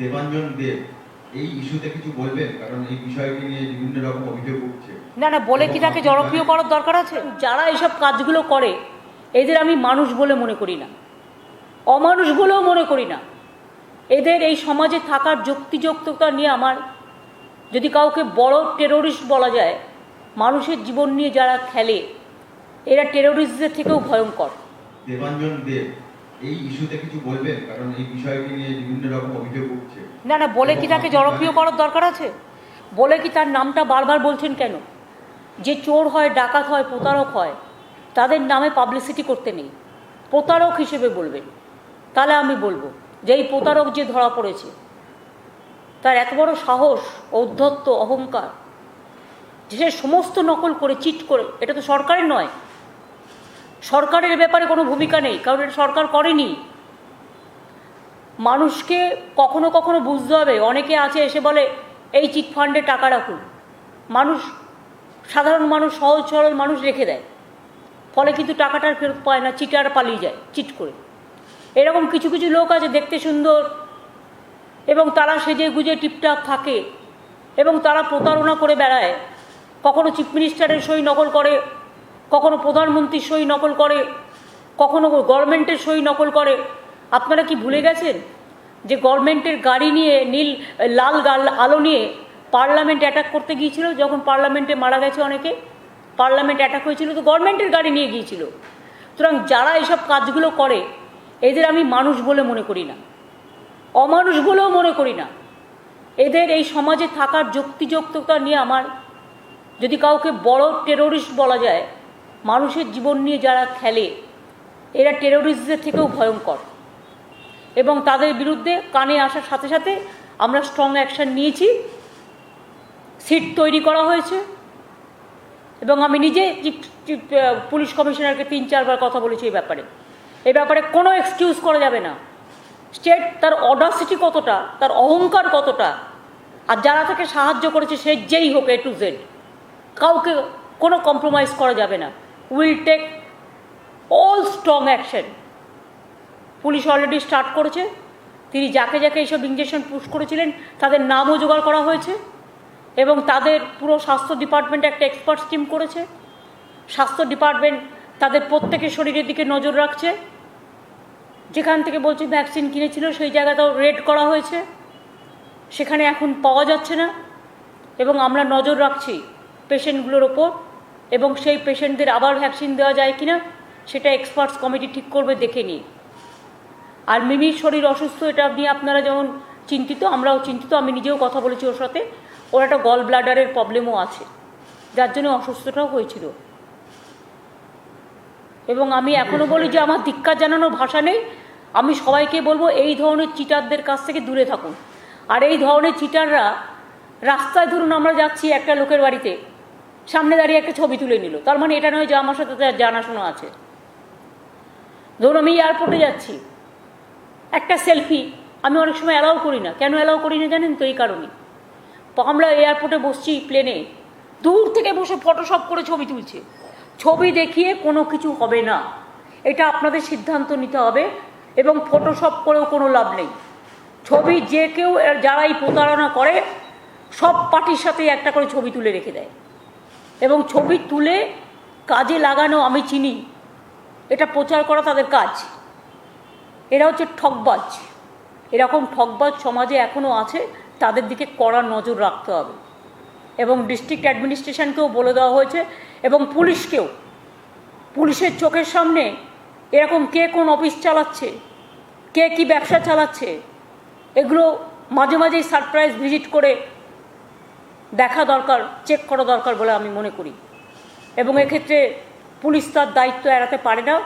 দেবাঞ্জন দেব এই ইস্যুতে কিছু বলবেন? কারণ এই বিষয়টি নিয়ে বিভিন্ন রকম অভিযোগ উঠছে। না বলে কি তাকে জনপ্রিয় করার দরকার আছে? যারা এইসব কাজগুলো করে এদের আমি মানুষ বলে মনে করি না, অমানুষ বলেও মনে করি না। এদের এই সমাজে থাকার যুক্তিযুক্ততা নিয়ে আমার, যদি কাউকে বড় টেরোরিস্ট বলা যায়, মানুষের জীবন নিয়ে যারা খেলে এরা টেরোরিস্টদের থেকেও ভয়ঙ্কর। দেবাঞ্জন দেব এই ইস্যুতে কিছু বলবেন? কারণ এই বিষয়টি নিয়ে বিভিন্ন রকম অভিযোগ উঠছে। না বলে কি তাকে জনপ্রিয় করার দরকার আছে? বলে কি তার নামটা বারবার বলছেন কেন? যে চোর হয়, ডাকাত হয়, প্রতারক হয়, তাদের নামে পাবলিসিটি করতে নেই, প্রতারক হিসেবে বলবেন। তাহলে আমি বলবো যে এই প্রতারক যে ধরা পড়েছে তার এত বড় সাহস, ঔদ্ধত্য, অহংকার, যে সে সমস্ত নকল করে, চিট করে। এটা তো সরকারের নয়, সরকারের ব্যাপারে কোনো ভূমিকা নেই, কারণ এটা সরকার করেনি। মানুষকে কখনো কখনো বুঝতে হবে। অনেকে আছে এসে বলে এই চিট ফান্ডে টাকা রাখুন, মানুষ, সাধারণ মানুষ, সহজ সরল মানুষ রেখে দেয়, ফলে কিন্তু টাকাটার ফেরত পায় না, চিটার পালিয়ে যায় চিট করে। এরকম কিছু কিছু লোক আছে দেখতে সুন্দর এবং তারা সেজে গুজে টিপটাপ থাকে এবং তারা প্রতারণা করে বেড়ায়। কখনো চিফ মিনিস্টারের সই নকল করে, কখনো প্রধানমন্ত্রীর সই নকল করে, কখনো গভর্নমেন্টের সই নকল করে। আপনারা কি ভুলে গেছেন যে গভর্নমেন্টের গাড়ি নিয়ে, লাল আলো নিয়ে পার্লামেন্ট অ্যাটাক করতে গিয়েছিল? যখন পার্লামেন্টে মারা গেছে অনেকে, পার্লামেন্ট অ্যাটাক হয়েছিল, তো গভর্নমেন্টের গাড়ি নিয়ে গিয়েছিল। সুতরাং যারা এইসব কাজগুলো করে এদের আমি মানুষ বলে মনে করি না, অমানুষ বলেও মনে করি না। এদের এই সমাজে থাকার যুক্তিযুক্ততা নিয়ে আমার, যদি কাউকে বড় টেরোরিস্ট বলা যায়, মানুষের জীবন নিয়ে যারা খেলে এরা টেরোরিস্টদের থেকেও ভয়ঙ্কর। এবং তাদের বিরুদ্ধে কানে আসার সাথে সাথে আমরা স্ট্রং অ্যাকশন নিয়েছি, সিট তৈরি করা হয়েছে। এবং আমি নিজে পুলিশ কমিশনারকে 3-4 বার কথা বলেছি এই ব্যাপারে কোনো এক্সকিউজ করা যাবে না। স্টেট তার অডাসিটি কতটা, তার অহংকার কতটা, আর যারা তাকে সাহায্য করেছে সে যেই হোক, A to Z, কাউকে কোনো কম্প্রোমাইজ করা যাবে না। Will take all strong action. Police already start করেছে। তিনি যাকে যাকে এইসব ইঞ্জেকশন পুশ করেছিলেন তাদের নামও জোগাড় করা হয়েছে এবং তাদের পুরো স্বাস্থ্য ডিপার্টমেন্ট একটা এক্সপার্টস টিম করেছে। স্বাস্থ্য ডিপার্টমেন্ট তাদের প্রত্যেকের শরীরের দিকে নজর রাখছে। যেখান থেকে বলছি ভ্যাকসিন কিনেছিল সেই জায়গাটাও রেড করা হয়েছে, সেখানে এখন পাওয়া যাচ্ছে না। এবং আমরা নজর রাখছি পেশেন্টগুলোর ওপর, এবং সেই পেশেন্টদের আবার ভ্যাকসিন দেওয়া যায় কিনা সেটা এক্সপার্টস কমিটি ঠিক করবে, দেখে নিই। আর মিমির শরীর অসুস্থ, এটা নিয়ে আপনারা যেমন চিন্তিত, আমরাও চিন্তিত। আমি নিজেও কথা বলেছি ওর সাথে। ওর একটা গল ব্লাডারের প্রবলেমও আছে, যার জন্য অসুস্থতাও হয়েছিল। এবং আমি এখনও বলি যে আমার ধিক্কার জানানোর ভাষা নেই। আমি সবাইকে বলবো এই ধরনের চিটারদের কাছ থেকে দূরে থাকুন। আর এই ধরনের চিটাররা রাস্তায়, ধরুন আমরা যাচ্ছি একটা লোকের বাড়িতে, সামনে দাঁড়িয়ে একটা ছবি তুলে নিল, তার মানে এটা নয় যে আমার সাথে তার জানাশোনা আছে। ধরুন আমি এয়ারপোর্টে যাচ্ছি, একটা সেলফি আমি অনেক সময় অ্যালাউ করি না। কেন অ্যালাউ করি না জানেন তো? এই কারণে, আমরা এয়ারপোর্টে বসছি, প্লেনে দূর থেকে বসে ফটোশপ করে ছবি তুলছে। ছবি দেখিয়ে কোনো কিছু হবে না, এটা আপনাদের সিদ্ধান্ত নিতে হবে। এবং ফটোশপ করেও কোনো লাভ নেই। ছবি যে কেউ, যারা এই প্রতারণা করে সব পার্টির সাথে একটা করে ছবি তুলে রেখে দেয় এবং ছবি তুলে কাজে লাগানো আমি চিনি, এটা প্রচার করা তাদের কাজ। এরা হচ্ছে ঠকবাজ। এরকম ঠকবাজ সমাজে এখনও আছে, তাদের দিকে কড়া নজর রাখতে হবে। এবং ডিস্ট্রিক্ট অ্যাডমিনিস্ট্রেশনকেও বলে দেওয়া হয়েছে এবং পুলিশকেও, পুলিশের চোখের সামনে এরকম কে কোন অফিস চালাচ্ছে, কে কি ব্যবসা চালাচ্ছে, এগুলো মাঝে মাঝেই সারপ্রাইজ ভিজিট করে দেখা দরকার, চেক করা দরকার বলে আমি মনে করি। এবং এক্ষেত্রে পুলিশ তার দায়িত্ব এড়াতে পারে না,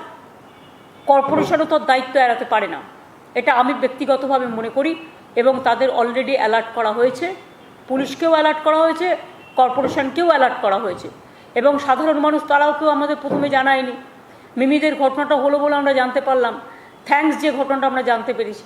কর্পোরেশনও তার দায়িত্ব এড়াতে পারে না, এটা আমি ব্যক্তিগতভাবে মনে করি। এবং তাদের অলরেডি অ্যালার্ট করা হয়েছে, পুলিশকেও অ্যালার্ট করা হয়েছে, কর্পোরেশনকেও অ্যালার্ট করা হয়েছে। এবং সাধারণ মানুষ তারাও কেউ আমাদের প্রথমে জানায়নি। মিমিদের ঘটনাটা হলো বলে আমরা জানতে পারলাম, থ্যাঙ্কস যে ঘটনাটা আমরা জানতে পেরেছি।